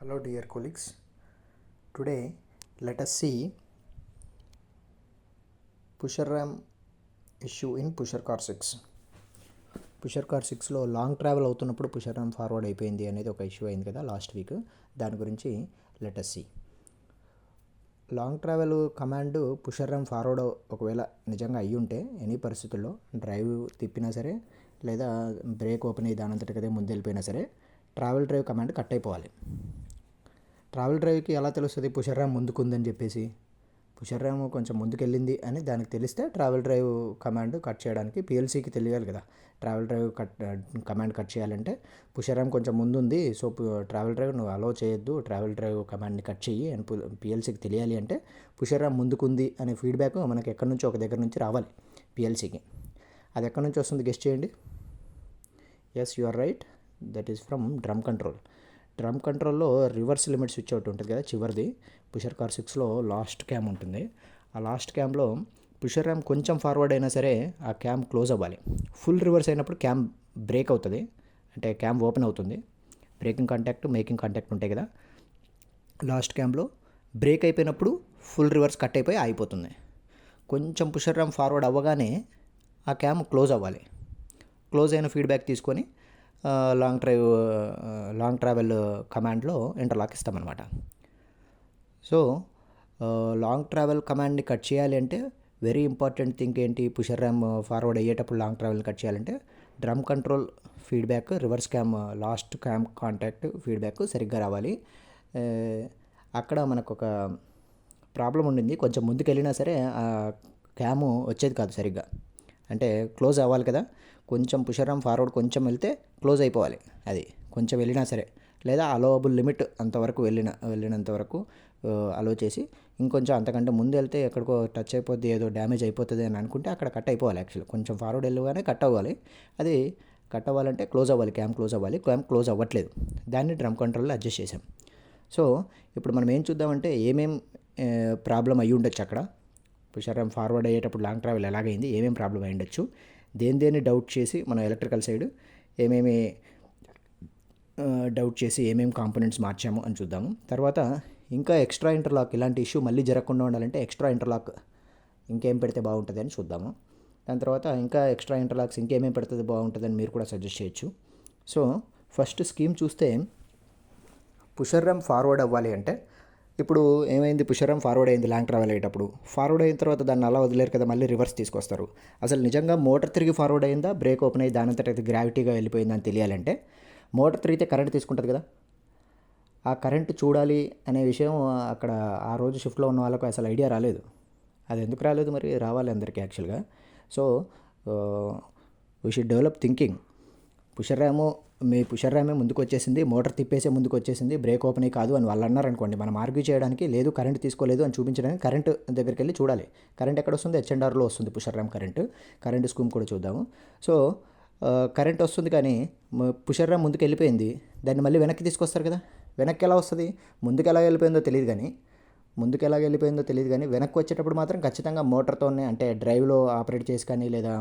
Hello dear colleagues, today let us see pusher RAM issue in pusher car 6. Pusher car 6లో long travel అవుతున్నప్పుడు pusher RAM forward అయిపోయింది అనేది ఒక issue అయింది కదా లాస్ట్ వీక్. దాని గురించి let us see. Long travel command pusher RAM forward ఒకవేళ నిజంగా అయ్యి ఉంటే ఎనీ పరిస్థితుల్లో డ్రైవ్ తిప్పినా సరే లేదా బ్రేక్ ఓపెన్ అయ్యి దానంతటికదే ముందు వెళ్ళిపోయినా సరే ట్రావెల్ డ్రైవ్ కమాండ్ కట్ అయిపోవాలి. ట్రావెల్ డ్రైవ్కి ఎలా తెలుస్తుంది పుషర్ RAM ముందుకుందని చెప్పేసి? పుషర్ RAM కొంచెం ముందుకెళ్ళింది అని దానికి తెలిస్తే ట్రావెల్ డ్రైవ్ కమాండ్ కట్ చేయడానికి పిఎల్సీకి తెలియాలి కదా. ట్రావెల్ డ్రైవ్ కమాండ్ కట్ చేయాలంటే పుషర్ RAM కొంచెం ముందుంది, సో ట్రావెల్ డ్రైవ్ నువ్వు అలో చేయొద్దు, ట్రావెల్ డ్రైవ్ కమాండ్ని కట్ చెయ్యి అని పిఎల్సీకి తెలియాలి అంటే పుషర్ RAM ముందుకుంది అనే ఫీడ్బ్యాక్ మనకి ఎక్కడి నుంచి ఒక దగ్గర నుంచి రావాలి పిఎల్సీకి. అది ఎక్కడి నుంచి వస్తుంది గెస్ట్ చేయండి. Yes, you are right, that is from drum control. Drum కంట్రోల్లో రివర్స్ లిమిట్ స్విచ్ అవుట్ ఉంటుంది కదా, చివరిది పుషర్ కార్ 6లో లాస్ట్ క్యామ్ ఉంటుంది. ఆ లాస్ట్ క్యామ్లో పుషర్ RAM కొంచెం ఫార్వర్డ్ అయినా సరే ఆ క్యామ్ క్లోజ్ అవ్వాలి. ఫుల్ రివర్స్ అయినప్పుడు క్యామ్ బ్రేక్ అవుతుంది, అంటే క్యామ్ ఓపెన్ అవుతుంది. బ్రేకింగ్ కాంటాక్ట్, మేకింగ్ కాంటాక్ట్ ఉంటాయి కదా. లాస్ట్ క్యామ్లో బ్రేక్ అయిపోయినప్పుడు ఫుల్ రివర్స్ కట్ అయిపోయి ఆగిపోతుంది. కొంచెం పుషర్ RAM ఫార్వర్డ్ అవ్వగానే ఆ క్యామ్ క్లోజ్ అవ్వాలి. క్లోజ్ అయిన ఫీడ్బ్యాక్ తీసుకొని లాంగ్ ట్రావెల్ కమాండ్లో ఇంటర్లాక్ ఇస్తామన్నమాట. సో లాంగ్ ట్రావెల్ కమాండ్ని కట్ చేయాలి అంటే వెరీ ఇంపార్టెంట్ థింగ్ ఏంటి, పుషర్ RAM ఫార్వర్డ్ అయ్యేటప్పుడు లాంగ్ ట్రావెల్ని కట్ చేయాలంటే drum control feedback, reverse cam, last cam contact feedback సరిగ్గా రావాలి. అక్కడ మనకు ఒక ప్రాబ్లం ఉండింది, కొంచెం ముందుకు వెళ్ళినా సరే ఆ క్యాము వచ్చేది కాదు సరిగ్గా, అంటే క్లోజ్ అవ్వాలి కదా. కొంచెం పుషర్ RAM ఫార్వర్డ్ కొంచెం వెళ్తే క్లోజ్ అయిపోవాలి, అది కొంచెం వెళ్ళినా సరే, లేదా అలోవబుల్ లిమిట్ అంతవరకు వెళ్ళినంత వరకు అలో చేసి ఇంకొంచెం అంతకంటే ముందు వెళ్తే ఎక్కడికో టచ్ అయిపోద్ది, ఏదో డ్యామేజ్ అయిపోతుంది అని అనుకుంటే అక్కడ కట్ అయిపోవాలి. యాక్చువల్ కొంచెం ఫార్వర్డ్ వెళ్ళగానే కట్ అవ్వాలి. అది కట్ అవ్వాలంటే క్లోజ్ అవ్వాలి, క్యామ్ క్లోజ్ అవ్వాలి. క్యామ్ క్లోజ్ అవ్వట్లేదు, దాన్ని డ్రమ్ కంట్రోల్లో అడ్జస్ట్ చేసాం. సో ఇప్పుడు మనం ఏం చూద్దామంటే ఏమేం ప్రాబ్లం అయ్యి ఉండొచ్చు అక్కడ, పుషర్ RAM ఫార్వర్డ్ అయ్యేటప్పుడు లాంగ్ ట్రావెల్ ఎలాగైంది, ఏమేం ప్రాబ్లం అయి ఉండొచ్చు, దేన్ని డౌట్ చేసి మనం ఎలక్ట్రికల్ సైడ్ ఏమేమి డౌట్ చేసి ఏమేమి కాంపోనెంట్స్ మార్చాము అని చూద్దాము. తర్వాత ఇంకా ఎక్స్ట్రా ఇంటర్లాక్, ఇలాంటి ఇష్యూ మళ్ళీ జరగకుండా ఉండాలంటే ఎక్స్ట్రా ఇంటర్లాక్ ఇంకేం పెడితే బాగుంటుంది అని చూద్దాము. దాని తర్వాత ఇంకా ఎక్స్ట్రా ఇంటర్లాక్స్ ఇంకేమేం పెడితే బాగుంటుందని మీరు కూడా సజెస్ట్ చేయొచ్చు. సో ఫస్ట్ స్కీమ్ చూస్తే పుషర్ RAM ఫార్వర్డ్ అవ్వాలి అంటే ఇప్పుడు ఏమైంది, పుషర్ RAM ఫార్వర్డ్ అయింది లాంగ్ ట్రావెల్ అయ్యేటప్పుడు. ఫార్వర్డ్ అయిన తర్వాత దాన్ని అలా వదిలేరు కదా, మళ్ళీ రివర్స్ తీసుకొస్తారు. అసలు నిజంగా మోటార్ తిరిగి ఫార్వర్డ్ అయిందా, బ్రేక్ ఓపెన్ అయ్యి దానంతట గ్రావిటీగా వెళ్ళిపోయిందా అని తెలియాలంటే మోటార్ తిరిగితే కరెంట్ తీసుకుంటుంది కదా, ఆ కరెంట్ చూడాలి అనే విషయం అక్కడ ఆ రోజు షిఫ్ట్లో ఉన్న వాళ్ళకు అసలు ఐడియా రాలేదు. అది ఎందుకు రాలేదు, మరి రావాలి అందరికీ యాక్చువల్గా. So we should develop thinking. Me pusher RAM ముందుకు వచ్చేసింది, మోటార్ తిప్పేసే ముందుకు వచ్చేసింది, బ్రేక్ ఓపెన్ అయ్యి కాదు అని వాళ్ళు అన్నారు అనుకోండి, మనం ఆర్గ్యూ చేయడానికి లేదు, కరెంట్ తీసుకోలేదు అని చూపించడానికి కరెంట్ దగ్గరికి వెళ్ళి చూడాలి. కరెంట్ ఎక్కడ వస్తుంది, H&Rలో వస్తుంది పుషర్ RAM కరెంట్ స్కీమ్ కూడా చూద్దాము. సో కరెంట్ వస్తుంది కానీ పుషర్ RAM ముందుకు వెళ్ళిపోయింది, దాన్ని మళ్ళీ వెనక్కి తీసుకొస్తారు కదా. వెనక్కి ఎలా వస్తుంది, ముందుకు ఎలా వెళ్ళిపోయిందో తెలియదు కానీ వెనక్కి వచ్చేటప్పుడు మాత్రం ఖచ్చితంగా మోటార్తోనే, అంటే డ్రైవ్లో ఆపరేట్ చేసి కానీ లేదా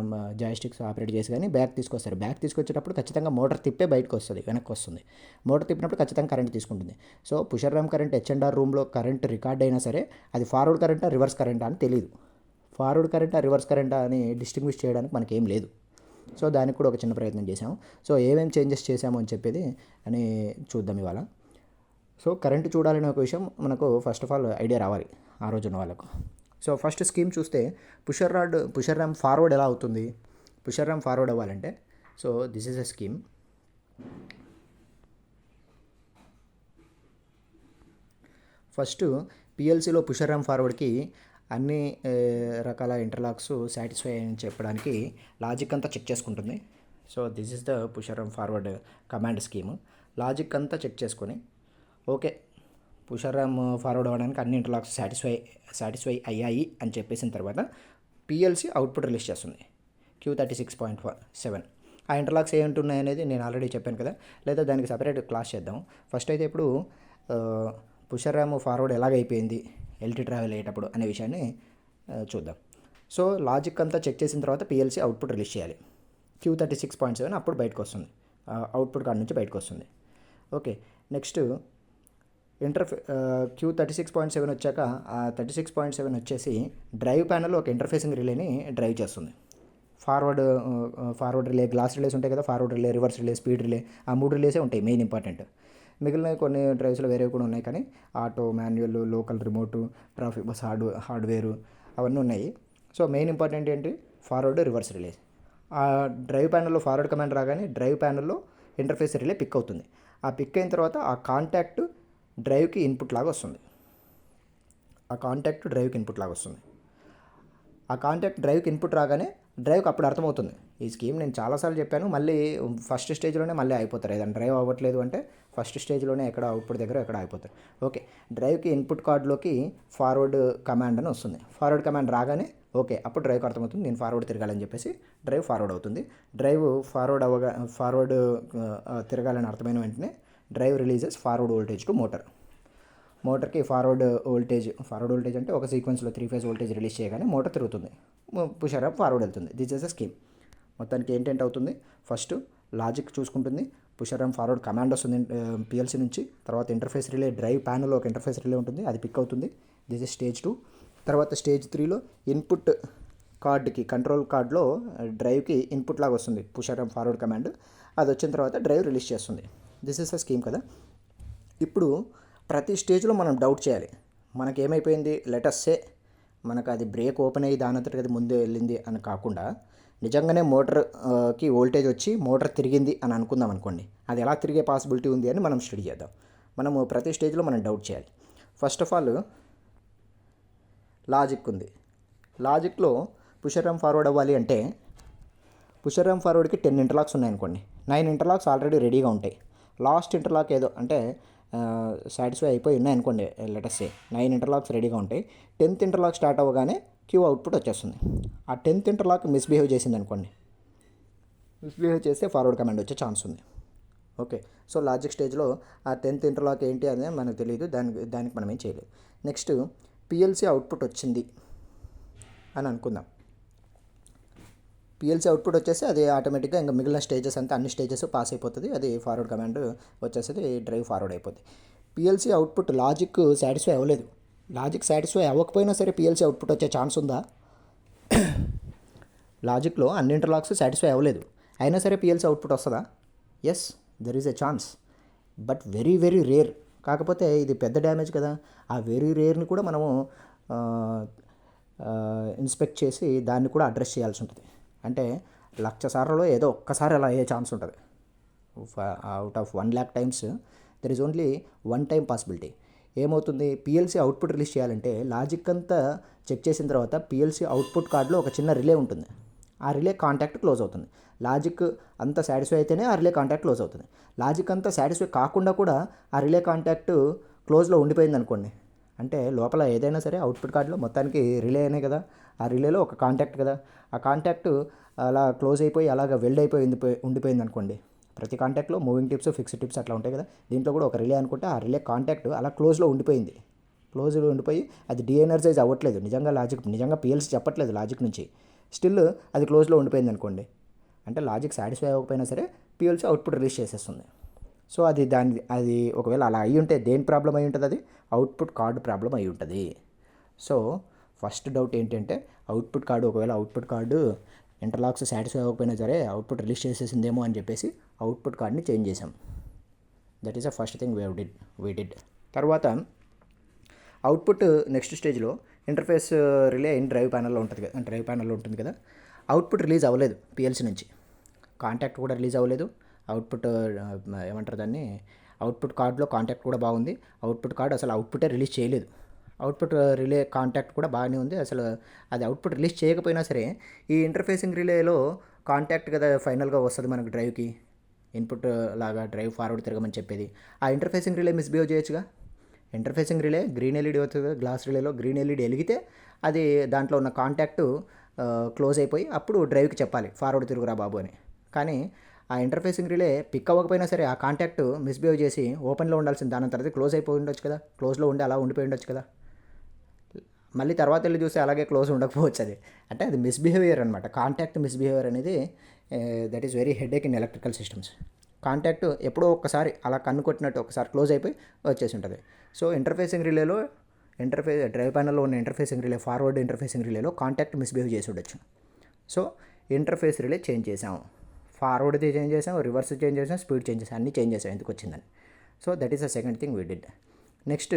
జాయిస్టిక్స్ ఆపరేట్ చేసి కానీ బ్యాక్ తీసుకొస్తారు. బ్యాక్ తీసుకొచ్చేటప్పుడు ఖచ్చితంగా మోటార్ తిప్పే బయటకు వస్తుంది, వెనక్కి వస్తుంది. మోటార్ తిప్పినప్పుడు ఖచ్చితంగా కరెంట్ తీసుకుంటుంది. So pusher RAM current H&R రూమ్లో కరెంట్ రికార్డ్ అయినా సరే అది ఫార్వర్డ్ కరెంటా రివర్స్ కరెంటా అని తెలియదు. ఫార్వర్డ్ కరెంటా రివర్స్ కరెంటా అని డిస్టింగ్విష్ చేయడానికి మనకేం లేదు. సో దానికి కూడా ఒక చిన్న ప్రయత్నం చేసాము. సో ఏమేమి చేంజెస్ చేసాము అని చెప్పేది అని చూద్దాం ఇవాళ. సో కరెంటు చూడాలనే ఒక విషయం మనకు ఫస్ట్ ఆఫ్ ఆల్ ఐడియా రావాలి ఆ రోజు ఉన్న వాళ్ళకు. సో ఫస్ట్ స్కీమ్ చూస్తే పుషర్ RAM ఫార్వర్డ్ ఎలా అవుతుంది, పుషర్ RAM ఫార్వర్డ్ అవ్వాలంటే so this is a scheme. First పిఎల్సీలో పుషర్ RAM ఫార్వర్డ్కి అన్ని రకాల ఇంటర్లాక్స్ సాటిస్ఫై అని చెప్పడానికి లాజిక్ అంతా చెక్ చేసుకుంటుంది. So this is the pusher RAM forward command scheme. Logic అంతా చెక్ చేసుకొని ఓకే పుషర్ RAM ఫార్వర్డ్ అవ్వడానికి అన్ని ఇంటర్లాక్స్ సాటిస్ఫై అయ్యాయి అని చెప్పేసిన తర్వాత పిఎల్సీ అవుట్పుట్ రిలీజ్ చేస్తుంది Q36.7. ఆ ఇంటర్లాక్స్ ఏంటున్నాయి అనేది నేను ఆల్రెడీ చెప్పాను కదా, లేదా దానికి సపరేట్ క్లాస్ చేద్దాం. ఫస్ట్ అయితే ఇప్పుడు పుషర్ RAM ఫార్వర్డ్ ఎలాగైపోయింది ఎల్టీ ట్రావెల్ అయ్యేటప్పుడు అనే విషయాన్ని చూద్దాం. సో లాజిక్ అంతా చెక్ చేసిన తర్వాత పిఎల్సీ అవుట్పుట్ రిలీజ్ చేయాలి Q36.7, అప్పుడు బయటకు వస్తుంది, అవుట్పుట్ కార్డ్ నుంచి బయటకు వస్తుంది. ఓకే, నెక్స్ట్ Q36.7 వచ్చాక ఆ 36.7 వచ్చేసి డ్రైవ్ ప్యానల్ ఒక ఇంటర్ఫేసింగ్ రిలేని డ్రైవ్ చేస్తుంది. ఫార్వర్డ్ రిలే, గ్లాస్ రిలేస్ ఉంటాయి కదా, forward relay, reverse relay, speed relay, ఆ 3 రిలేసే ఉంటాయి మెయిన్ ఇంపార్టెంట్. మిగిలిన కొన్ని డ్రైవ్స్లో వేరే కూడా ఉన్నాయి, కానీ auto, manual, local remote, traffic bus hardware అవన్నీ ఉన్నాయి. సో మెయిన్ ఇంపార్టెంట్ ఏంటి, ఫార్వర్డ్, రివర్స్ రిలే. ఆ డ్రైవ్ ప్యానల్లో ఫార్వర్డ్ కమాండ్ రాగానే డ్రైవ్ ప్యానల్లో ఇంటర్ఫేస్ రిలే పిక్ అవుతుంది. ఆ పిక్ అయిన తర్వాత ఆ కాంటాక్ట్ డ్రైవ్కి ఇన్పుట్ లాగా వస్తుంది. ఆ కాంటాక్ట్ డ్రైవ్కి ఇన్పుట్ రాగానే డ్రైవ్కి అప్పుడు అర్థమవుతుంది. ఈ స్కీమ్ నేను చాలాసార్లు చెప్పాను, మళ్ళీ ఫస్ట్ స్టేజ్లోనే మళ్ళీ అయిపోతారు. ఏదైనా డ్రైవ్ అవ్వట్లేదు అంటే ఫస్ట్ స్టేజ్లోనే ఎక్కడ అవుట్పుట్ దగ్గర ఎక్కడ అయిపోతారు. ఓకే, డ్రైవ్కి ఇన్పుట్ కార్డులోకి ఫార్వర్డ్ కమాండ్ అని వస్తుంది. ఫార్వర్డ్ కమాండ్ రాగానే ఓకే, అప్పుడు డ్రైవ్కి అర్థమవుతుంది నేను ఫార్వర్డ్ తిరగాలని చెప్పేసి డ్రైవ్ ఫార్వర్డ్ అవుతుంది. డ్రైవ్ ఫార్వర్డ్ తిరగాలని అర్థమైన వెంటనే drive releases forward voltage to మోటార్కి ఫార్వర్డ్ వోల్టేజ్ అంటే ఒక సీక్వెన్స్లో 3 ఫేజ్ వోల్టేజ్ రిలీజ్ చేయగానే మోటార్ తిరుగుతుంది, పుషర్ అప్ ఫార్వర్డ్ వెళ్తుంది. This is a scheme. మొత్తానికి ఏంటంటే అవుతుంది, ఫస్ట్ లాజిక్ చూసుకుంటుంది, పుషర్ అండ్ ఫార్వర్డ్ కమాండ్ వస్తుంది పిఎల్సీ నుంచి, తర్వాత ఇంటర్ఫేస్ రిలే, డ్రైవ్ ప్యానల్లో ఒక ఇంటర్ఫేస్ రిలే ఉంటుంది, అది పిక్ అవుతుంది. This is stage 2. తర్వాత స్టేజ్ 3లో ఇన్పుట్ కార్డ్కి, కంట్రోల్ కార్డ్లో డ్రైవ్కి ఇన్పుట్ లాగా వస్తుంది పుషర్ అండ్ ఫార్వర్డ్ కమాండ్. అది వచ్చిన తర్వాత డ్రైవ్ రిలీజ్ చేస్తుంది. దిస్ ఇస్ అ స్కీమ్ కదా. ఇప్పుడు ప్రతి స్టేజ్లో మనం డౌట్ చేయాలి. మనకి ఏమైపోయింది, లెటస్ సే మనకు అది బ్రేక్ ఓపెన్ అయ్యి దానంతటికి అది ముందే వెళ్ళింది అని కాకుండా నిజంగానే మోటార్కి వోల్టేజ్ వచ్చి మోటార్ తిరిగింది అని అనుకుందాం అనుకోండి. అది ఎలా తిరిగే పాసిబిలిటీ ఉంది అని మనం స్టడీ చేద్దాం. మనము ప్రతి స్టేజ్లో మనం డౌట్ చేయాలి. ఫస్ట్ ఆఫ్ ఆల్ లాజిక్ ఉంది. లాజిక్లో పుషర్ అండ్ ఫార్వర్డ్ అవ్వాలి అంటే పుషర్ అండ్ ఫార్వర్డ్కి 10 ఇంటర్లాక్స్ ఉన్నాయనుకోండి, 9 ఇంటర్లాక్స్ ఆల్రెడీ రెడీగా ఉంటాయి. లాస్ట్ ఇంటర్లాక్ ఏదో అంటే సాటిస్ఫై అయిపోయి ఉన్నాయనుకోండి, లెటస్ సే 9 ఇంటర్లాక్స్ రెడీగా ఉంటాయి. 10th ఇంటర్లాక్ స్టార్ట్ అవ్వగానే క్యూ అవుట్పుట్ వచ్చేస్తుంది. ఆ 10th ఇంటర్లాక్ మిస్బిహేవ్ చేసింది అనుకోండి, మిస్బిహేవ్ చేస్తే ఫార్వర్డ్ కమాండ్ వచ్చే ఛాన్స్ ఉంది. ఓకే, సో లాజిక్ స్టేజ్లో ఆ 10th ఇంటర్లాక్ ఏంటి అనేది మనకు తెలియదు, దానికి మనం ఏం చేయలేదు. నెక్స్ట్ పిఎల్సీ అవుట్పుట్ వచ్చింది అని అనుకుందాం. పిఎల్సీ అవుట్పుట్ వచ్చేసి అది ఆటోమేటిక్గా ఇంకా మిగిలిన స్టేజెస్ అంతా అన్ని స్టేజెస్ పాస్ అయిపోతుంది, అది ఫార్వర్డ్ కమాండ్ వచ్చేసి డ్రైవ్ ఫార్వర్డ్ అయిపోతుంది. పిఎల్సీ అవుట్పుట్ లాజిక్ సాటిస్ఫై అవ్వలేదు. లాజిక్ సాటిస్ఫై అవ్వకపోయినా సరే పిఎల్సీ అవుట్పుట్ వచ్చే ఛాన్స్ ఉందా? లాజిక్లో అన్ని ఇంటర్లాక్స్ సాటిస్ఫై అవ్వలేదు, అయినా సరే పిఎల్సీ అవుట్పుట్ వస్తుందా? Yes, there is a chance, but very very rare. కాకపోతే ఇది పెద్ద డ్యామేజ్ కదా, ఆ వెరీ రేర్ని కూడా మనము ఇన్స్పెక్ట్ చేసి దాన్ని కూడా అడ్రస్ చేయాల్సి ఉంటుంది. అంటే 1,00,000 సార్లలో ఏదో ఒక్కసారి అలా అయ్యే ఛాన్స్ ఉంటుంది. Out of 1,00,000 times there is only 1 time possibility. ఏమవుతుంది, పిఎల్సీ అవుట్పుట్ రిలీజ్ చేయాలంటే లాజిక్ అంతా చెక్ చేసిన తర్వాత పిఎల్సీ అవుట్పుట్ కార్డులో ఒక చిన్న రిలే ఉంటుంది. ఆ రిలే కాంటాక్ట్ క్లోజ్ అవుతుంది. లాజిక్ అంతా సాటిస్ఫై అయితేనే ఆ రిలే కాంటాక్ట్ క్లోజ్ అవుతుంది. లాజిక్ అంతా సాటిస్ఫై కాకుండా కూడా ఆ రిలే కాంటాక్ట్ క్లోజ్లో ఉండిపోయింది అనుకోండి, అంటే లోపల ఏదైనా సరే అవుట్పుట్ కార్డులో మొత్తానికి రిలే అనే కదా, ఆ రిలేలో ఒక కాంటాక్ట్ కదా, ఆ కాంటాక్ట్ అలా క్లోజ్ అయిపోయి అలాగ వెల్డ్ అయిపోయి ఉండిపోయింది అనుకోండి. ప్రతి కాంటాక్ట్లో మూవింగ్ టిప్స్, ఫిక్స్డ్ టిప్స్ అట్లా ఉంటాయి కదా, దీంట్లో కూడా ఒక రిలే అనుకుంటే ఆ రిలే కాంటాక్ట్ అలా క్లోజ్లో ఉండిపోయి అది డీఎనర్జైజ్ అవ్వట్లేదు. నిజంగా పిఎల్సీ చెప్పట్లేదు లాజిక్ నుంచి, స్టిల్ అది క్లోజ్లో ఉండిపోయింది అనుకోండి, అంటే లాజిక్ సాటిస్ఫై అవ్వకపోయినా సరే పిఎల్సీ అవుట్పుట్ రిలీజ్ చేసేస్తుంది. సో అది ఒకవేళ అలా అయ్యి ఉంటే దేని ప్రాబ్లం అయి ఉంటుంది, అది అవుట్పుట్ కార్డు ప్రాబ్లం అయి ఉంటుంది. సో ఫస్ట్ డౌట్ ఏంటంటే ఒకవేళ అవుట్పుట్ కార్డు ఇంటర్లాక్స్ సాటిస్ఫై అవ్వకపోయినా సరే అవుట్పుట్ రిలీజ్ చేసేసిందేమో అని చెప్పేసి అవుట్పుట్ కార్డ్ని చేంజ్ చేసాం. That is the first thing we did. తర్వాత అవుట్పుట్ నెక్స్ట్ స్టేజ్లో ఇంటర్ఫేస్ రిలే డ్రైవ్ ప్యానల్లో ఉంటుంది కదా, అవుట్పుట్ రిలీజ్ అవ్వలేదు పిఎల్సీ నుంచి, కాంటాక్ట్ కూడా రిలీజ్ అవ్వలేదు. అవుట్పుట్ ఏమంటారు దాన్ని, అవుట్పుట్ కార్డులో కాంటాక్ట్ కూడా బాగుంది, అవుట్పుట్ కార్డు అసలు అవుట్పుటే రిలీజ్ చేయలేదు. అవుట్పుట్ రిలే కాంటాక్ట్ కూడా బాగానే ఉంది, అసలు అది అవుట్పుట్ రిలీజ్ చేయకపోయినా సరే ఈ ఇంటర్ఫేసింగ్ రిలేలో కాంటాక్ట్ కదా ఫైనల్గా వస్తుంది మనకు డ్రైవ్కి, ఇన్పుట్ లాగా డ్రైవ్ ఫార్వర్డ్ తిరగమని చెప్పేది. ఆ ఇంటర్ఫేసింగ్ రిలే మిస్బిహేవ్ చేయొచ్చుగా. ఇంటర్ఫేసింగ్ రిలే గ్రీన్ ఎల్ఈడి అవుతుంది, గ్లాస్ రిలేలో గ్రీన్ ఎల్ఈడి వెలిగితే అది దాంట్లో ఉన్న కాంటాక్ట్ క్లోజ్ అయిపోయి అప్పుడు డ్రైవ్కి చెప్పాలి ఫార్వర్డ్ తిరుగురా బాబు అని. కానీ ఆ ఇంటర్ఫేసింగ్ రిలే పిక్ అవ్వకపోయినా సరే ఆ కాంటాక్ట్ మిస్బిహేవ్ చేసి ఓపెన్లో ఉండాల్సింది దాని తర్వాత క్లోజ్ అయిపోయి ఉండొచ్చు కదా, క్లోజ్లో ఉండి అలా ఉండిపోయి ఉండొచ్చు కదా, మళ్ళీ తర్వాత వెళ్ళి చూస్తే అలాగే క్లోజ్ ఉండకపోవచ్చు. అంటే అది మిస్బిహేవియర్ అనమాట. కాంటాక్ట్ మిస్బిహేవియర్ అనేది that is very headache in electrical systems. Contact ఎప్పుడో ఒక్కసారి అలా కన్ను కొట్టినట్టు ఒకసారి క్లోజ్ అయిపోయి వచ్చేసి ఉంటుంది. సో ఇంటర్ఫేసింగ్ రిలేలో డ్రైవ్ ప్యానల్లో ఉన్న ఇంటర్ఫేసింగ్ రిలే ఫార్వర్డ్ ఇంటర్ఫేసింగ్ రిలేలో కాంటాక్ట్ మిస్బిహేవ్ చేసి ఉండొచ్చు. సో ఇంటర్ఫేస్ రిలే చేంజ్ చేసాం, ఫార్వర్డ్ది చేంజ్ చేసాం, రివర్స్ చేంజ్ చేసాం, స్పీడ్ చేంజ్ చేసాం, అన్నీ చేంజ్ చేసాం ఎందుకు వచ్చిందని. So that is the second thing we did. Next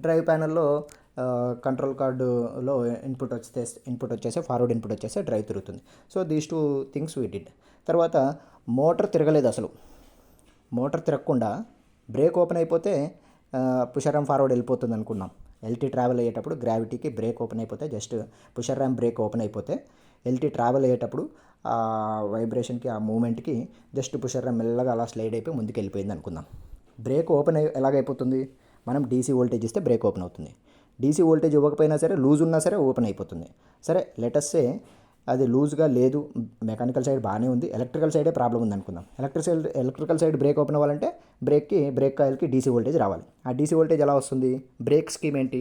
drive ప్యానల్లో కంట్రోల్ కార్డులో ఇన్పుట్ వచ్చేసి ఫార్వర్డ్ ఇన్పుట్ వచ్చేసి డ్రైవ్ తిరుగుతుంది. So these two things we did. తర్వాత మోటార్ తిరగలేదు, అసలు మోటార్ తిరగకుండా బ్రేక్ ఓపెన్ అయిపోతే పుషర్ ర్యామ్ ఫార్వర్డ్ వెళ్ళిపోతుంది అనుకున్నాం. ఎల్టీ ట్రావెల్ అయ్యేటప్పుడు గ్రావిటీకి బ్రేక్ ఓపెన్ అయిపోతే, just pusher RAM break open అయిపోతే ఎల్టీ ట్రావెల్ అయ్యేటప్పుడు ఆ వైబ్రేషన్కి ఆ మూమెంట్కి జస్ట్ పుషర్ ర్యామ్ మెల్లగా అలా స్లైడ్ అయిపోయి ముందుకు వెళ్ళిపోయింది అనుకుందాం. బ్రేక్ ఓపెన్ ఎలాగైపోతుంది, మనం డీసీ వోల్టేజ్ ఇస్తే బ్రేక్ ఓపెన్ అవుతుంది. డీసీ వోల్టేజ్ ఇవ్వకపోయినా సరే, లూజ్ ఉన్నా సరే ఓపెన్ అయిపోతుంది. సరే లెటస్సే అది లూజ్గా లేదు, మెకానికల్ సైడ్ బాగానే ఉంది, ఎలక్ట్రికల్ సైడే ప్రాబ్లం ఉంది అనుకుందాం. ఎలక్ట్రికల్ సైడ్ బ్రేక్ ఓపెన్ అవ్వాలంటే బ్రేక్ కాయిల్కి డీసీ వోల్టేజ్ రావాలి. ఆ డీసీ వోల్టేజ్ ఎలా వస్తుంది, బ్రేక్ స్కీమ్ ఏంటి,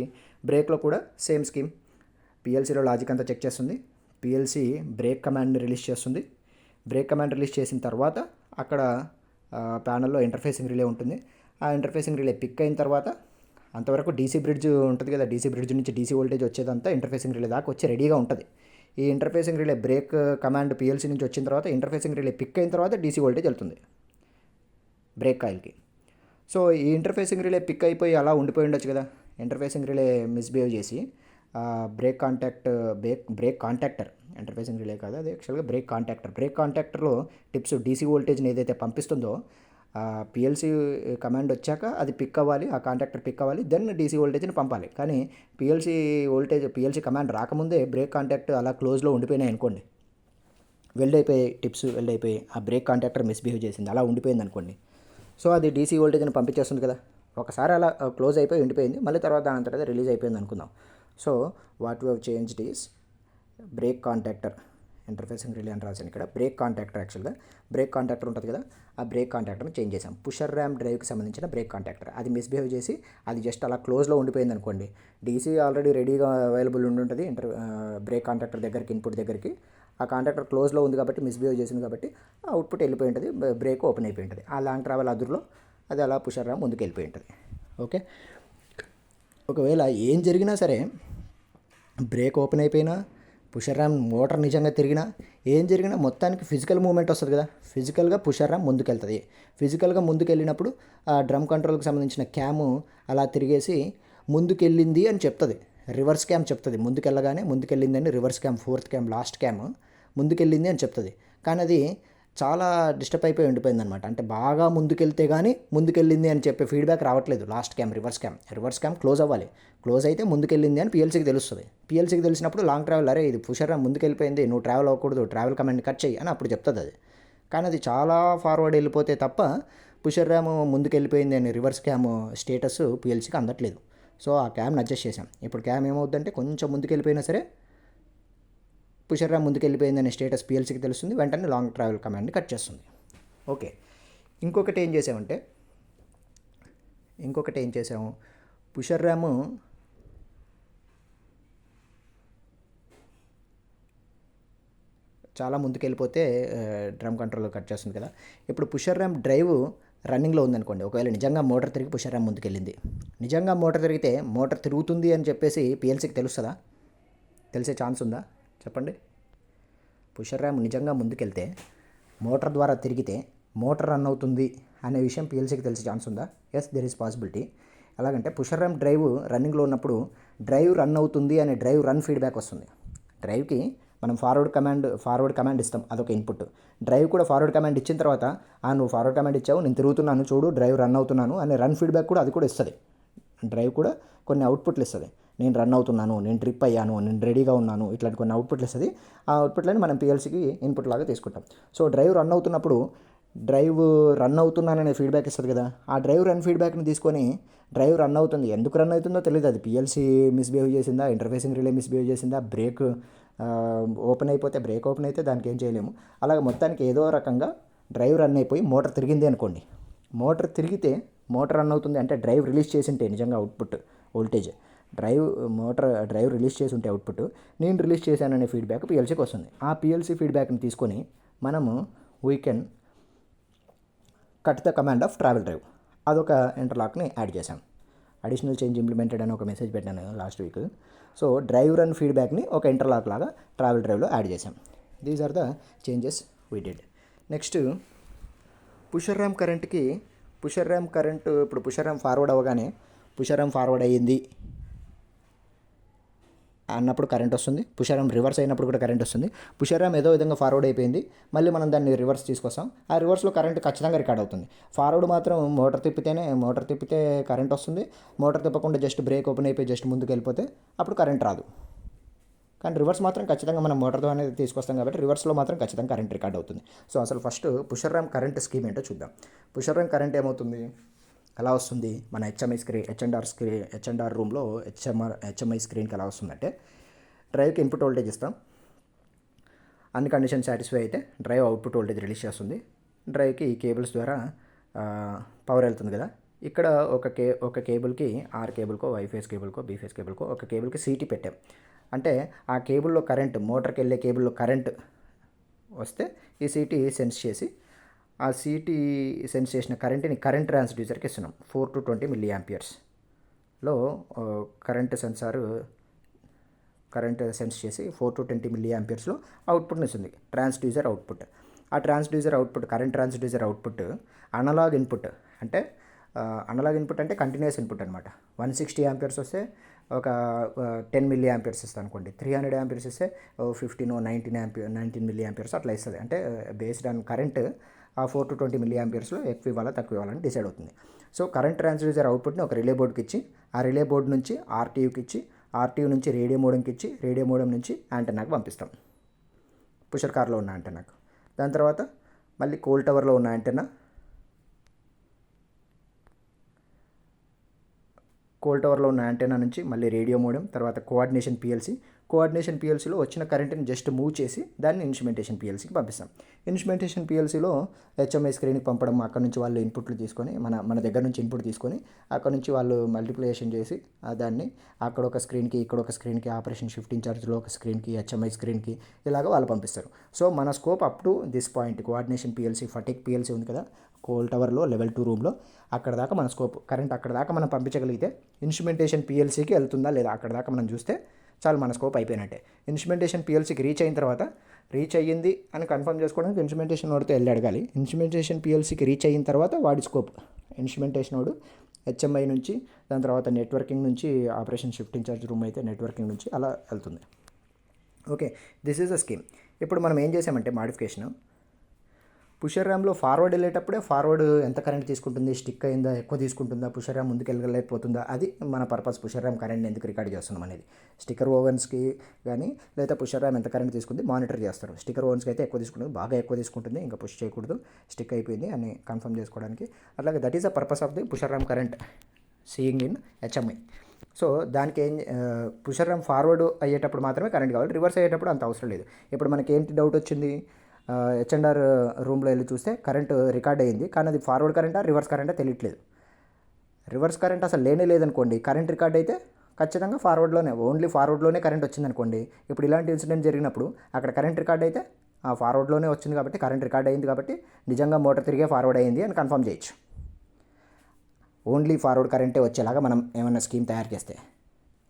బ్రేక్లో కూడా సేమ్ స్కీమ్. పిఎల్సీలో లాజిక్ అంతా చెక్ చేస్తుంది, పిఎల్సీ బ్రేక్ కమాండ్ని రిలీజ్ చేస్తుంది. బ్రేక్ కమాండ్ రిలీజ్ చేసిన తర్వాత అక్కడ ప్యానల్లో ఇంటర్ఫేసింగ్ రిలే ఉంటుంది. ఆ ఇంటర్ఫేసింగ్ రిలే పిక్ అయిన తర్వాత అంతవరకు డీసీ బ్రిడ్జ్ ఉంటుంది కదా, డీసీ బ్రిడ్జ్ నుంచి డీసీ వోల్టేజ్ వచ్చేదంతా ఇంటర్ఫేసింగ్ రిలే దాకా వచ్చి రెడీగా ఉంటుంది. ఈ interfacing relay break command PLC నుంచి వచ్చిన తర్వాత ఇంటర్ఫేసింగ్ రిలే పిక్ అయిన తర్వాత డీసీ వోల్టేజ్ వెళ్తుంది బ్రేక్ కాయిల్కి. సో ఈ ఇంటర్ఫేసింగ్ రిలే పిక్ అయిపోయి అలా ఉండిపోయి ఉండొచ్చు కదా, ఇంటర్ఫేసింగ్ రిలే మిస్బిహేవ్ చేసి బ్రేక్ కాంటాక్టర్ ఇంటర్ఫేసింగ్ రిలే కాదు, అది యాక్చువల్గా బ్రేక్ కాంటాక్టర్లో టిప్స్ డీసీ వోల్టేజ్ని ఏదైతే పంపిస్తుందో పిఎల్సీ కమాండ్ వచ్చాక అది పిక్ అవ్వాలి, ఆ కాంటాక్టర్ పిక్ అవ్వాలి, దెన్ డీసీ వోల్టేజ్ని పంపాలి. కానీ పిఎల్సీ కమాండ్ రాకముందే బ్రేక్ కాంటాక్ట్ అలా క్లోజ్లో ఉండిపోయినాయి అనుకోండి, టిప్స్ వెల్డ్ అయిపోయి ఆ బ్రేక్ కాంటాక్టర్ మిస్బిహేవ్ చేసింది, అలా ఉండిపోయింది అనుకోండి. సో అది డీసీ వోల్టేజ్ని పంపించేస్తుంది కదా, ఒకసారి అలా క్లోజ్ అయిపోయి ఉండిపోయింది, మళ్ళీ తర్వాత దాని తర్వాత రిలీజ్ అయిపోయింది అనుకుందాం. So what we have changed is break contactor, interfacing relay అని రాశాను ఇక్కడ, బ్రేక్ కాంటాక్టర్. యాక్చువల్గా బ్రేక్ కాంటాక్టర్ ఉంటుంది కదా, ఆ బ్రేక్ కాంటాక్టర్ని చేంజ్ చేసాం. పుషర్ ర్యామ్ డ్రైవ్కి సంబంధించిన బ్రేక్ కాంటాక్టర్ అది మిస్బిహేవ్ చేసి అది జస్ట్ అలా క్లోజ్లో ఉండిపోయింది అనుకోండి. డీసీ ఆల్రెడీ రెడీగా అవైలబుల్ ఉంటుంది బ్రేక్ కాంటాక్టర్ దగ్గరికి, ఇన్పుట్ దగ్గరికి. ఆ కాంటాక్టర్ క్లోజ్లో ఉంది కాబట్టి మిస్బిహేవ్ చేసింది కాబట్టి ఆ అవుట్పుట్ వెళ్ళిపోయి ఉంటుంది, బ్రేక్ ఓపెన్ అయిపోయి ఉంటుంది. ఆ లాంగ్ ట్రావెల్ అదురులో అది అలా పుషర్ ర్యామ్ ముందుకు వెళ్ళిపోయి ఉంటుంది. ఓకే, ఒకవేళ ఏం జరిగినా సరే, బ్రేక్ ఓపెన్ అయిపోయినా, పుషర్ ర్యామ్ మోటార్ నిజంగా తిరిగినా, ఏం జరిగినా మొత్తానికి ఫిజికల్ మూమెంట్ వస్తుంది కదా, ఫిజికల్గా పుషర్ ర్యామ్ ముందుకెళ్తుంది. ఫిజికల్గా ముందుకెళ్ళినప్పుడు ఆ డ్రమ్ కంట్రోల్కి సంబంధించిన క్యాము అలా తిరిగేసి ముందుకెళ్ళింది అని చెప్తుంది, రివర్స్ క్యామ్ చెప్తుంది. ముందుకెళ్ళగానే ముందుకెళ్ళిందని reverse cam, fourth cam, last cam ముందుకెళ్ళింది అని చెప్తుంది. కానీ అది చాలా డిస్టర్బ్ అయిపోయి ఉండిపోయింది అనమాట. అంటే బాగా ముందుకెళ్తే కానీ ముందుకెళ్ళింది అని చెప్పే ఫీడ్బ్యాక్ రావట్లేదు. Last cam, reverse cam close అవ్వాలి, క్లోజ్ అయితే ముందుకెళ్ళింది అని పిఎల్సీకి తెలుస్తుంది. పిఎల్సీకి తెలిసినప్పుడు లాంగ్ ట్రావెల్, అరే ఇది పుషర్ ర్యామ్ ముందుకెళ్ళిపోయింది, నువ్వు ట్రావెల్ అవ్వకూడదు, ట్రావెల్ కమాండ్ కట్ చేయి అని అప్పుడు చెప్తుంది అది. కానీ అది చాలా ఫార్వర్డ్ వెళ్ళిపోతే తప్ప పుషర్ ర్యామ్ ముందుకెళ్ళిపోయింది అని రివర్స్ క్యామ్ స్టేటస్ పిఎల్సీకి అందట్లేదు. సో ఆ క్యామ్ని అడ్జస్ట్ చేసాం. ఇప్పుడు క్యామ్ ఏమవుతుందంటే కొంచెం ముందుకెళ్ళిపోయినా సరే పుషర్ ర్యామ్ ముందుకెళ్ళిపోయిందనే స్టేటస్ పిఎల్సీకి తెలుస్తుంది, వెంటనే లాంగ్ ట్రావెల్ కమాండ్ని కట్ చేస్తుంది. ఓకే, ఇంకొకటి ఏం చేసాము, పుషర్ ర్యామ్ చాలా ముందుకెళ్ళిపోతే డ్రమ్ కంట్రోల్ కట్ చేస్తుంది కదా. ఇప్పుడు పుషర్ ర్యామ్ డ్రైవ్ రన్నింగ్లో ఉందనుకోండి, ఒకవేళ నిజంగా మోటార్ తిరిగి పుషర్ ర్యామ్ ముందుకెళ్ళింది, నిజంగా మోటార్ తిరిగితే మోటార్ తిరుగుతుంది అని చెప్పేసి పిఎల్సీకి తెలుస్తుందా, తెలిసే ఛాన్స్ ఉందా చెప్పండి? పుషర్ ర్యామ్ నిజంగా ముందుకెళ్తే, మోటార్ ద్వారా తిరిగితే మోటార్ రన్ అవుతుంది అనే విషయం పిఎల్సీకి తెలిసే ఛాన్స్ ఉందా? Yes, there is possibility. ఎలాగంటే పుషర్ ర్యామ్ డ్రైవ్ రన్నింగ్లో ఉన్నప్పుడు డ్రైవ్ రన్ అవుతుంది అనే డ్రైవ్ రన్ ఫీడ్బ్యాక్ వస్తుంది. డ్రైవ్కి మనం ఫార్వర్డ్ కమాండ్ ఇస్తాం, అదొక ఇన్పుట్. డ్రైవ్ కూడా ఫార్వర్డ్ కమాండ్ ఇచ్చిన తర్వాత నువ్వు ఫార్వర్డ్ కమాండ్ ఇచ్చావు, నేను తిరుగుతున్నాను చూడు, డ్రైవ్ రన్ అవుతున్నాను అనే రన్ ఫీడ్బ్యాక్ కూడా అది కూడా ఇస్తుంది. డ్రైవ్ కూడా కొన్ని అవుట్పుట్లు ఇస్తుంది, నేను రన్ అవుతున్నాను, నేను ట్రిప్ అయ్యాను, నేను రెడీగా ఉన్నాను, ఇట్లాంటి కొన్ని అవుట్పుట్లు ఇస్తుంది. ఆ అవుట్పుట్లని మనం పిఎల్సీకి ఇన్పుట్ లాగా తీసుకుంటాం. సో డ్రైవ్ రన్ అవుతున్నప్పుడు డ్రైవ్ రన్ అవుతున్నాననే ఫీడ్బ్యాక్ ఇస్తుంది కదా, ఆ డ్రైవ్ రన్ ఫీడ్బ్యాక్ని తీసుకొని డ్రైవ్ రన్ అవుతుంది, ఎందుకు రన్ అవుతుందో తెలియదు, అది పిఎల్సీ మిస్బిహేవ్ చేసిందా, ఇంటర్ఫేసింగ్ రిలే మిస్బిహేవ్ చేసిందా, బ్రేక్ ఓపెన్ అయితే దానికి ఏం చేయలేము. అలాగే మొత్తానికి ఏదో రకంగా డ్రైవ్ రన్ అయిపోయి మోటార్ తిరిగింది అనుకోండి, మోటార్ తిరిగితే మోటార్ రన్ అవుతుంది అంటే డ్రైవ్ రిలీజ్ చేసింటే నిజంగా అవుట్పుట్ వోల్టేజ్, డ్రైవ్ రిలీజ్ చేసి ఉంటే అవుట్పుట్, నేను రిలీజ్ చేశాననే ఫీడ్బ్యాక్ పిఎల్సీకి వస్తుంది. ఆ పిఎల్సీ ఫీడ్బ్యాక్ని తీసుకొని మనము we can cut the command of travel drive. అదొక ఇంటర్లాక్ని యాడ్ చేశాం. అడిషనల్ చేంజ్ ఇంప్లిమెంటెడ్ అని ఒక మెసేజ్ పెట్టాను last week. So drive run ఫీడ్బ్యాక్ని ఒక ఇంటర్లాక్ లాగా ట్రావెల్ డ్రైవ్లో యాడ్ చేశాం. These are the changes we did. Next pusher ram కరెంట్కి ఇప్పుడు పుషర్ ర్యామ్ ఫార్వర్డ్ అవ్వగానే పుషర్ ర్యామ్ ఫార్వర్డ్ అయ్యింది అన్నప్పుడు కరెంట్ వస్తుంది. పుషర్ ర్యామ్ రివర్స్ అయినప్పుడు కూడా కరెంట్ వస్తుంది. పుషర్ ర్యామ్ ఏదో విధంగా ఫార్వర్డ్ అయిపోయింది, మళ్ళీ మనం దాన్ని రివర్స్ తీసుకొస్తాం. ఆ రివర్స్లో కరెంట్ ఖచ్చితంగా రికార్డ్ అవుతుంది. ఫార్వర్డ్ మాత్రం మోటార్ తిప్పితే కరెంట్ వస్తుంది. మోటార్ తిప్పకుండా జస్ట్ బ్రేక్ ఓపెన్ అయిపోయి జస్ట్ ముందుకు వెళ్ళిపోతే అప్పుడు కరెంట్ రాదు. కానీ రివర్స్ మాత్రం ఖచ్చితంగా మనం మోటార్తో అనేది తీసుకొస్తాం కాబట్టి రివర్స్లో మాత్రం ఖచ్చితంగా కరెంట్ రికార్డ్ అవుతుంది. సో అసలు first pusher RAM current scheme ఏంటో చూద్దాం. పుషర్ ర్యామ్ కరెంట్ ఏమవుతుంది, ఎలా వస్తుంది, మన హెచ్ఎండ్ఆర్ రూమ్లో హెచ్ఎంఐ స్క్రీన్కి ఎలా వస్తుందంటే, డ్రైవ్కి ఇన్పుట్ వోల్టేజ్ ఇస్తాం. అన్ని కండిషన్ సాటిస్ఫై అయితే డ్రైవ్ అవుట్పుట్ వోల్టేజ్ రిలీజ్ చేస్తుంది. డ్రైవ్కి ఈ కేబుల్స్ ద్వారా పవర్ వెళ్తుంది కదా. ఇక్కడ ఒక కేబుల్కి ఆర్ కేబుల్కో, వై ఫేస్ కేబుల్కో, బీ ఫేస్ కేబుల్కో ఒక కేబుల్కి సీటీ పెట్టాం. అంటే ఆ కేబుల్లో కరెంట్, మోటార్కి వెళ్ళే కేబుల్లో కరెంట్ వస్తే ఈ సీటీ సెన్స్ చేసి ఆ సీటీ సెన్స్ చేసిన కరెంట్ని కరెంట్ ట్రాన్స్డ్యూసర్కి ఇస్తున్నాం. 4 to 20 mA కరెంట్ సెన్స్ చేసి 4 to 20 mA అవుట్పుట్ని ఇస్తుంది, ట్రాన్స్డ్యూసర్ అవుట్పుట్. ఆ transducer output, current transducer output analogue input అంటే కంటిన్యూస్ ఇన్పుట్ అనమాట. 160 A వస్తే ఒక 10 mA ఇస్తుంది అనుకోండి. 300 A ఇస్తే 15 19 mA అట్లా ఇస్తుంది. అంటే బేస్డ్ ఆన్ కరెంట్ ఆ 4 to 20 mA ఎక్కువ ఇవ్వాలా తక్కువ ఇవ్వాలని డిసైడ్ అవుతుంది. సో కరెంట్ ట్రాన్స్డ్యూసర్ అవుట్పుట్ని ఒక రిలే బోర్డ్కి ఇచ్చి, ఆ రిలే బోర్డ్ నుంచి ఆర్టీయూకి ఇచ్చి, ఆర్టీయూ నుంచి రేడియో మోడెంకి ఇచ్చి, రేడియో మోడెం నుంచి యాంటెన్నాకి పంపిస్తాం, పుషర్ కార్లో ఉన్న యాంటెన్నాకు. దాని తర్వాత మళ్ళీ కోల్ టవర్లో ఉన్న యాంటెన్నా నుంచి మళ్ళీ రేడియో మోడెం, తర్వాత కోఆర్డినేషన్ పిఎల్సీలో వచ్చిన కరెంట్ని జస్ట్ మూవ్ చేసి దాన్ని ఇన్స్ట్రుమెంటేషన్ పిఎల్సీకి పంపిస్తాం. ఇన్స్ట్రుమెంటేషన్ పిఎల్సీలో హెచ్ఎంఐ స్క్రీన్కి పంపడం, అక్కడ నుంచి వాళ్ళు ఇన్పుట్లు తీసుకొని మన దగ్గర నుంచి ఇన్పుట్ తీసుకొని అక్కడ నుంచి వాళ్ళు మల్టిప్లికేషన్ చేసి దాన్ని అక్కడ ఒక స్క్రీన్కి, ఇక్కడ ఒక స్క్రీన్కి, ఆపరేషన్ షిఫ్ట్ ఇన్ఛార్జ్లో ఒక స్క్రీన్కి, హెచ్ఎంఐ స్క్రీన్కి ఇలాగ వాళ్ళు పంపిస్తారు. సో మన scope up to this point, coordination PLC, ఫటిక్ PLC ఉంది కదా కోల్ టవర్లో లెవెల్ 2 రూమ్లో, అక్కడ దాకా మన స్కోప్. కరెంట్ అక్కడ దాకా మనం పంపించగలిగితే ఇన్స్ట్రుమెంటేషన్ పిఎల్సీకి వెళ్తుందా లేదా అక్కడ దాకా మనం చూస్తే చాలు, మన స్కోప్ అయిపోయినట్టే. ఇన్స్ట్రుమెంటేషన్ పిఎల్సీకి రీచ్ అయిన తర్వాత, రీచ్ అయ్యింది అని కన్ఫర్మ్ చేసుకోవడానికి ఇన్స్ట్రుమెంటేషన్ వాడితో వెళ్ళి అడగాలి. ఇన్స్ట్రుమెంటేషన్ పిఎల్సీకి రీచ్ అయిన తర్వాత వాడి స్కోప్, ఇన్స్ట్రుమెంటేషన్ వాడు హెచ్ఎంఐ నుంచి, దాని తర్వాత నెట్వర్కింగ్ నుంచి, ఆపరేషన్ షిఫ్ట్ ఇన్ఛార్జ్ రూమ్ అయితే నెట్వర్కింగ్ నుంచి అలా వెళ్తుంది. Okay, this is a scheme. ఇప్పుడు మనం ఏం చేసామంటే మాడిఫికేషన్, పుషర్ ర్యామ్లో ఫార్వర్డ్ వెళ్ళేటప్పుడే ఫార్వర్డ్ ఎంత కరెంట్ తీసుకుంటుంది, స్టిక్ అయిందా, ఎక్కువ తీసుకుంటుందా, పుషర్ ర్యామ్ ముందుకు వెళ్ళలేకపోతుందా, అది మన పర్పస్. పుషర్ ర్యామ్ కరెంట్ని ఎందుకు రికార్డ్ చేస్తున్నాం అనేది స్టిక్కర్ ఓవెన్స్కి కానీ లేదా పుషర్ ర్యామ్ ఎంత కరెంట్ తీసుకుంది మానిటర్ చేస్తారు. స్టిక్కర్ ఓవెన్స్కి అయితే ఎక్కువ తీసుకుంటుంది, బాగా ఎక్కువ తీసుకుంటుంది, ఇంకా పుష్ చేయకూడదు, స్టిక్ అయిపోయింది అని కన్ఫర్మ్ చేసుకోవడానికి. అట్లాగే that is the purpose of the pusher RAM current seeing in HMI. So దానికి పుషర్ ర్యామ్ ఫార్వర్డ్ అయ్యేటప్పుడు మాత్రమే కరెంట్ కావాలి, రివర్స్ అయ్యేటప్పుడు అంత అవసరం లేదు. ఇప్పుడు మనకి ఏంటి డౌట్ వచ్చింది, హెచ్ఎండ్ఆర్ రూమ్లో వెళ్ళి చూస్తే కరెంట్ రికార్డ్ అయ్యింది, కానీ అది ఫార్వర్డ్ కరెంటా రివర్స్ కరెంటా తెలియట్లేదు. రివర్స్ కరెంట్ అసలు లేదనుకోండి, కరెంట్ రికార్డ్ అయితే ఖచ్చితంగా ఓన్లీ ఫార్వర్డ్లోనే కరెంట్ వచ్చిందనుకోండి. ఇప్పుడు ఇలాంటి ఇన్సిడెంట్ జరిగినప్పుడు అక్కడ కరెంట్ రికార్డ్ అయితే ఆ ఫార్వర్డ్లోనే వచ్చింది కాబట్టి, కరెంట్ రికార్డ్ అయింది కాబట్టి నిజంగా మోటార్ తిరిగే ఫార్వర్డ్ అయింది అని కన్ఫర్మ్ చేయొచ్చు. ఓన్లీ ఫార్వర్డ్ కరెంటే వచ్చేలాగా మనం ఏమైనా స్కీమ్ తయారు చేస్తే.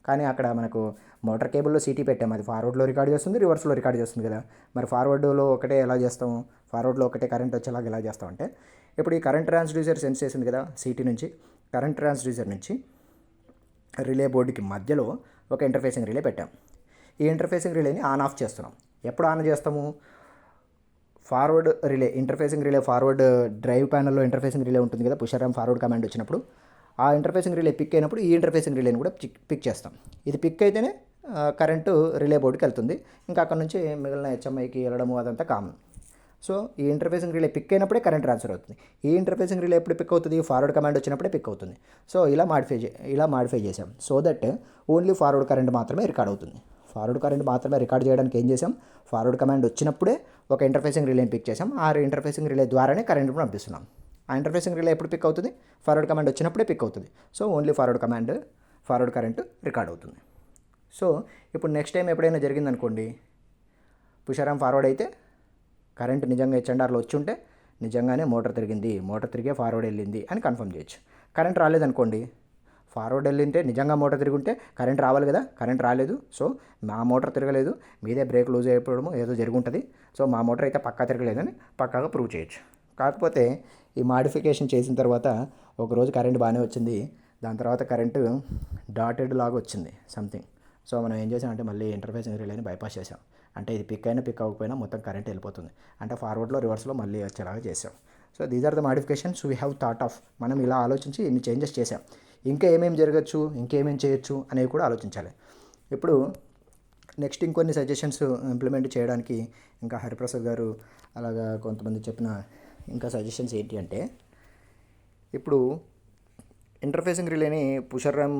కానీ అక్కడ మనకు మోటార్ కేబుల్లో సీటీ పెట్టాము, అది ఫార్వర్డ్లో రికార్డ్ చేస్తుంది, రివర్స్లో రికార్డ్ చేస్తుంది కదా. మరి ఫార్వర్డ్లో ఒకటే ఎలా చేస్తాము, ఫార్వర్డ్లో ఒకటే కరెంట్ వచ్చేలాగా ఎలా చేస్తామంటే, ఇప్పుడు ఈ కరెంట్ ట్రాన్స్డ్యూసర్ సెన్స్ చేసింది కదా సీటీ నుంచి, కరెంట్ ట్రాన్స్డ్యూసర్ నుంచి రిలే బోర్డుకి మధ్యలో ఒక ఇంటర్ఫేసింగ్ రిలే పెట్టాం. ఈ ఇంటర్ఫేసింగ్ రిలేని ఆన్ ఆఫ్ చేస్తున్నాం. ఎప్పుడు ఆన్ చేస్తాము, forward relay, interfacing relay, forward drive ప్యానల్లో ఇంటర్ఫేసింగ్ రిలే ఉంటుంది కదా, పుషర్ ర్యామ్ ఫార్వర్డ్ కమాండ్ వచ్చినప్పుడు ఆ ఇంటర్ఫేసింగ్ రిలే పిక్ అయినప్పుడు ఈ ఇంటర్ఫేసింగ్ రిలేని కూడా పిక్ చేస్తాం. ఇది పిక్ అయితేనే కరెంటు రిలే బోర్డుకి వెళ్తుంది, ఇంకా అక్కడ నుంచి మిగిలిన హెచ్ఎంఐకి వెళ్ళడము అదంతా కామన్. సో ఈ ఇంటర్ఫేసింగ్ రిలే పిక్ అయినప్పుడే కరెంట్ ట్రాన్స్ఫర్ అవుతుంది. ఈ ఇంటర్ఫేసింగ్ రిలే ఎప్పుడు పిక్ అవుతుంది, ఫార్వర్డ్ కమాండ్ వచ్చినప్పుడే పిక్ అవుతుంది. సో ఇలా మాడిఫై చేసాం, so that only forward current మాత్రమే రికార్డ్ అవుతుంది. ఫార్వర్డ్ కరెంట్ మాత్రమే రికార్డ్ చేయడానికి ఏం చేసాం, ఫార్వర్డ్ కమాండ్ వచ్చినప్పుడే ఒక ఇంటర్ఫేసింగ్ రిలేని పిక్ చేసాం. ఆ ఇంటర్ఫేసింగ్ రిలే ద్వారానే కరెంట్ పంపిస్తున్నాం. ఆ ఇంటర్ఫేసింగ్ రిలే ఎప్పుడు పిక్ అవుతుంది, ఫార్వర్డ్ కమాండ్ వచ్చినప్పుడే పిక్ అవుతుంది. So only forward current record అవుతుంది. సో ఇప్పుడు నెక్స్ట్ టైం ఎప్పుడైనా జరిగిందనుకోండి, పుషర్ ర్యామ్ ఫార్వర్డ్ అయితే కరెంట్ నిజంగా హెచ్ఎండ్ఆర్లో వచ్చి ఉంటే నిజంగానే మోటార్ తిరిగింది, మోటార్ తిరిగే ఫార్వర్డ్ వెళ్ళింది అని కన్ఫర్మ్ చేయొచ్చు. కరెంట్ రాలేదనుకోండి, ఫార్వర్డ్ వెళ్ళింటే నిజంగా మోటార్ తిరుగుంటే కరెంట్ రావాలి కదా, కరెంట్ రాలేదు, సో మా మోటార్ తిరగలేదు, మీదే బ్రేక్ లూజ్ అయిపోవడము ఏదో జరుగుంటుంది, సో మా మోటార్ అయితే పక్కా తిరగలేదని పక్కాగా ప్రూవ్ చేయొచ్చు. కాకపోతే ఈ మాడిఫికేషన్ చేసిన తర్వాత ఒకరోజు కరెంట్ బాగానే వచ్చింది, దాని తర్వాత కరెంటు డాటెడ్ లాగా వచ్చింది సంథింగ్. సో మనం ఏం చేసామంటే మళ్ళీ ఇంటర్ఫేసింగ్ రిలేని బైపాస్ చేసాం. అంటే ఇది పిక్ అయినా పిక్ అవ్వకపోయినా మొత్తం కరెంట్ వెళ్ళిపోతుంది, అంటే ఫార్వర్డ్లో రివర్స్లో మళ్ళీ వచ్చేలాగా చేసాం. So these are the modifications we have thought of. మనం ఇలా ఆలోచించి ఇన్ని చేంజెస్ చేసాం. ఇంకా ఏమేమి జరగచ్చు, ఇంకేమేమి చేయొచ్చు అనేవి కూడా ఆలోచించాలి. ఇప్పుడు నెక్స్ట్ ఇంకొన్ని సజెషన్స్ ఇంప్లిమెంట్ చేయడానికి ఇంకా హరిప్రసాద్ గారు అలాగా కొంతమంది చెప్పిన ఇంకా సజెషన్స్ ఏంటి అంటే, ఇప్పుడు ఇంటర్ఫేసింగ్ రిలేని పుషర్ ర్యామ్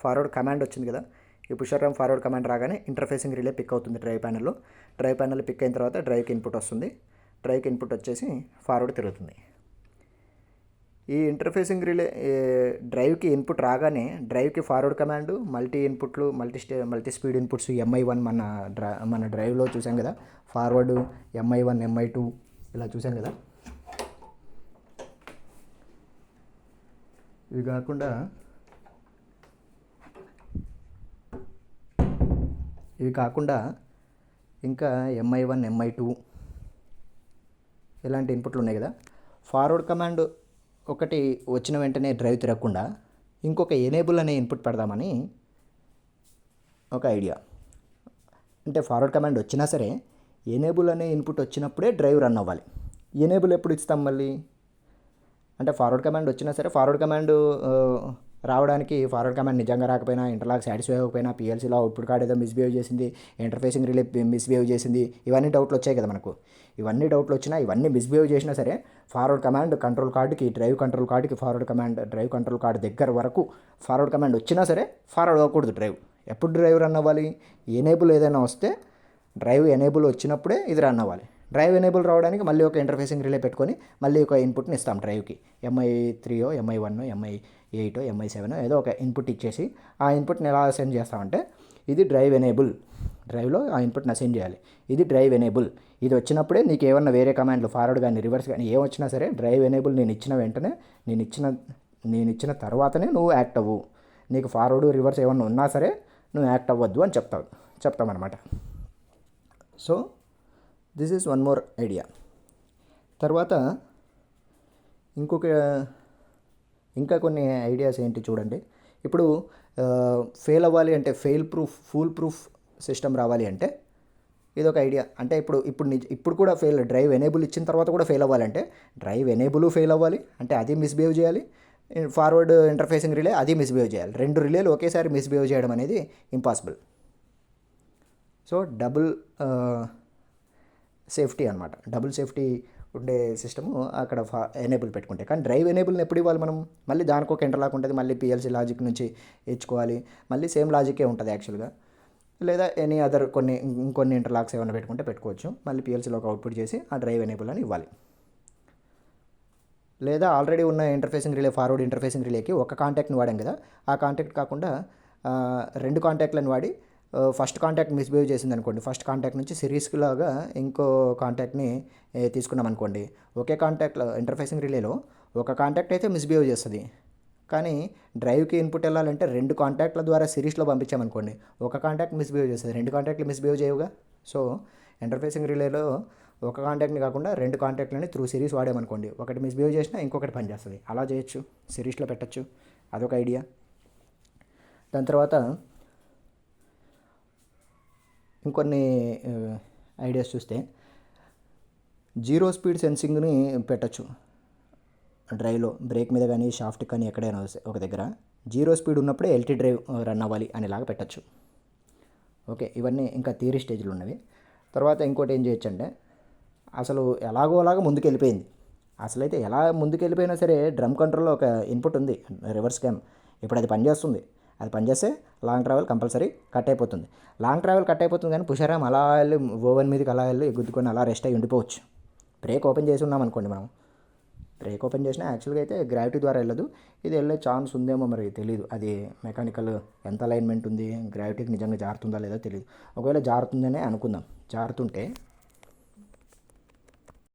ఫార్వర్డ్ కమాండ్ వచ్చింది కదా, ఈ పుషర్ ర్యామ్ ఫార్వర్డ్ కమాండ్ రాగానే ఇంటర్ఫేసింగ్ రిలే పిక్ అవుతుంది డ్రైవ్ ప్యానల్లో. డ్రైవ్ ప్యానల్ పిక్ అయిన తర్వాత డ్రైవ్కి ఇన్పుట్ వస్తుంది, డ్రైవ్కి ఇన్పుట్ వచ్చేసి ఫార్వర్డ్ తిరుగుతుంది. ఈ ఇంటర్ఫేసింగ్ రిలే డ్రైవ్కి ఇన్పుట్ రాగానే డ్రైవ్కి ఫార్వర్డ్ కమాండ్, మల్టీ ఇన్పుట్లు, మల్టీ స్పీడ్ ఇన్పుట్స్ MI1 మన డ్రైవ్లో చూసాం కదా, ఫార్వర్డ్ MI1 MI2 ఇలా చూసాం కదా. ఇవి కాకుండా ఇంకా MI1 MI2 ఇలాంటి ఇన్పుట్లు ఉన్నాయి కదా. ఫార్వర్డ్ కమాండ్ ఒకటి వచ్చిన వెంటనే డ్రైవ్ తిరగకుండా ఇంకొక ఎనేబుల్ అనే ఇన్పుట్ పెడదామని ఒక ఐడియా. అంటే ఫార్వర్డ్ కమాండ్ వచ్చినా సరే ఎనేబుల్ అనే ఇన్పుట్ వచ్చినప్పుడే డ్రైవ్ రన్ అవ్వాలి. ఎనేబుల్ ఎప్పుడు ఇస్తాం మళ్ళీ అంటే ఫార్వర్డ్ కమాండ్ వచ్చినా సరే, ఫార్వర్డ్ కమాండ్ రావడానికి ఫార్వర్డ్ కమాండ్ నిజంగా రాకపోయినా, ఇంటర్లాక్ సాటిస్ఫై అవ్వకపోయినా, PLCలో అవుట్పుట్ కార్డ్ ఏదో మిస్బిహేవ్ చేసింది, ఇంటర్ఫేసింగ్ రిలే మిస్బిహేవ్ చేసింది, ఇవన్నీ డౌట్లు వచ్చాయి కదా మనకు. ఇవన్నీ డౌట్లు వచ్చినా, ఇవన్నీ మిస్బిహేవ్ చేసినా సరే ఫార్వర్డ్ కమాండ్ కంట్రోల్ కార్డుకి, డ్రైవ్ కంట్రోల్ కార్డుకి, forward command drive control card దగ్గర వరకు ఫార్వర్డ్ కమాండ్ వచ్చినా సరే ఫార్వర్డ్ అవ్వకూడదు డ్రైవ్. ఎప్పుడు డ్రైవ్ రన్ అవ్వాలి? ఎనేబుల్ ఏదైనా వస్తే డ్రైవ్ ఎనేబుల్ వచ్చినప్పుడే ఇది రన్ అవ్వాలి. డ్రైవ్ ఎనేబుల్ రావడానికి మళ్ళీ ఒక ఇంటర్ఫేసింగ్ రిలే పెట్టుకొని మళ్ళీ ఒక ఇన్పుట్ని ఇస్తాం డ్రైవ్కి. MI3 MI1 MI8 MI7 ఏదో ఒక ఇన్పుట్ ఇచ్చేసి ఆ ఇన్పుట్ని ఎలా అసైన్ చేస్తామంటే, ఇది డ్రైవ్ ఎనేబుల్, డ్రైవ్లో ఆ ఇన్పుట్ని అసైన్ చేయాలి. ఇది డ్రైవ్ ఎనేబుల్, ఇది వచ్చినప్పుడే నీకు ఏమన్నా వేరే కమాండ్లు ఫార్వర్డ్ కానీ రివర్స్ కానీ ఏం వచ్చినా సరే డ్రైవ్ ఎనేబుల్ నేను ఇచ్చిన వెంటనే, నేను ఇచ్చిన తర్వాతనే నువ్వు యాక్ట్ అవ్వు. నీకు ఫార్వర్డ్ రివర్స్ ఏమన్నా ఉన్నా సరే నువ్వు యాక్ట్ అవ్వద్దు అని చెప్తామన్నమాట. So this is one more idea. తర్వాత ఇంకా కొన్ని ఐడియాస్ ఏంటి చూడండి. ఇప్పుడు ఫెయిల్ అవ్వాలి అంటే ఫూల్ ప్రూఫ్ సిస్టమ్ రావాలి అంటే ఇదొక ఐడియా. అంటే ఇప్పుడు కూడా డ్రైవ్ ఎనేబుల్ ఇచ్చిన తర్వాత కూడా ఫెయిల్ అవ్వాలంటే డ్రైవ్ ఎనేబుల్ ఫెయిల్ అవ్వాలి, అంటే అది మిస్బిహేవ్ చేయాలి. ఫార్వర్డ్ ఇంటర్ఫేసింగ్ రిలే అది మిస్బిహేవ్ చేయాలి. రెండు రిలేలు ఒకేసారి మిస్బిహేవ్ చేయడం అనేది ఇంపాసిబుల్. సో డబుల్ సేఫ్టీ అనమాట, డబుల్ సేఫ్టీ ఉండే సిస్టము అక్కడ ఎనేబుల్ పెట్టుకుంటే. కానీ డ్రైవ్ ఎనేబుల్ని ఎప్పుడు ఇవ్వాలి మనం? మళ్ళీ దానికి ఒక ఇంటర్లాక్ ఉంటుంది, మళ్ళీ PLC లాజిక్ నుంచి ఇచ్చుకోవాలి, మళ్ళీ సేమ్ లాజికే ఉంటుంది యాక్చువల్గా. లేదా ఎనీ అదర్ ఇంకొన్ని ఇంటర్లాక్స్ ఏమైనా పెట్టుకోవచ్చు. మళ్ళీ PLCలోకి అవుట్పుట్ చేసి ఆ డ్రైవ్ ఎనేబుల్ అని ఇవ్వాలి. లేదా ఆల్రెడీ ఉన్న ఇంటర్ఫేసింగ్ రిలే, ఫార్వర్డ్ ఇంటర్ఫేసింగ్ రిలేకి ఒక కాంటాక్ట్ని వాడాం కదా, ఆ కాంటాక్ట్ కాకుండా 2 కాంటాక్ట్లను వాడి ఫస్ట్ కాంటాక్ట్ మిస్బిహేవ్ చేసింది అనుకోండి, ఫస్ట్ కాంటాక్ట్ నుంచి సిరీస్ లాగా ఇంకో కాంటాక్ట్ని తీసుకున్నాం అనుకోండి. ఒకే కాంటాక్ట్లో ఇంటర్ఫేసింగ్ రిలేలో ఒక కాంటాక్ట్ అయితే మిస్బిహేవ్ చేస్తుంది, కానీ డ్రైవ్కి ఇన్పుట్ వెళ్ళాలంటే 2 కాంటాక్ట్ల ద్వారా సిరీస్లో పంపించామనుకోండి, ఒక కాంటాక్ట్ మిస్బిహేవ్ చేస్తుంది, 2 కాంటాక్ట్లు మిస్బిహేవ్ చేయవుగా. సో ఇంటర్ఫేసింగ్ రిలేలో ఒక కాంటాక్ట్ని కాకుండా 2 కాంటాక్ట్లని త్రూ సిరీస్ వాడామనుకోండి, ఒకటి మిస్బిహేవ్ చేసినా ఇంకొకటి పనిచేస్తుంది. అలా చేయొచ్చు, సిరీస్లో పెట్టచ్చు, అదొక ఐడియా. దాని తర్వాత ఇంకొన్ని ఐడియాస్ చూస్తే జీరో స్పీడ్ సెన్సింగ్ని పెట్టచ్చు డ్రైవ్లో. బ్రేక్ మీద కానీ షాఫ్ట్ కానీ ఎక్కడైనా ఒక దగ్గర జీరో స్పీడ్ ఉన్నప్పుడే LT డ్రైవ్ రన్ అవ్వాలి అనేలాగా పెట్టచ్చు. ఓకే, ఇవన్నీ ఇంకా థియరీ స్టేజ్లో ఉన్నవి. తర్వాత ఇంకోటి ఏం చేయొచ్చు అంటే, అసలు ఎలాగోలాగా ముందుకు వెళ్ళిపోయింది. అసలైతే ఎలా ముందుకు వెళ్ళిపోయినా సరే డ్రమ్ కంట్రోల్లో ఒక ఇన్పుట్ ఉంది, రివర్స్ క్యామ్. ఇప్పుడు అది పనిచేస్తుంది, అది పనిచేస్తే లాంగ్ ట్రావెల్ కంపల్సరీ కట్ అయిపోతుంది. లాంగ్ ట్రావెల్ కట్ అయిపోతుంది, కానీ పుషారామ్ అలా వెళ్ళి ఓవెన్ మీదకి అలా వెళ్ళి గుద్దుకొని అలా రెస్ట్ అయ్యి ఉండిపోవచ్చు. బ్రేక్ ఓపెన్ చేసి ఉన్నాం అనుకోండి, మనం బ్రేక్ ఓపెన్ చేసినా యాక్చువల్గా అయితే గ్రావిటీ ద్వారా వెళ్ళదు, ఇది వెళ్ళే ఛాన్స్ ఉందేమో మరి తెలియదు. అది మెకానికల్ ఎంత అలైన్మెంట్ ఉంది, గ్రావిటీకి నిజంగా జారుతుందా లేదో తెలియదు. ఒకవేళ జారుతుందనే అనుకుందాం, జారుతుంటే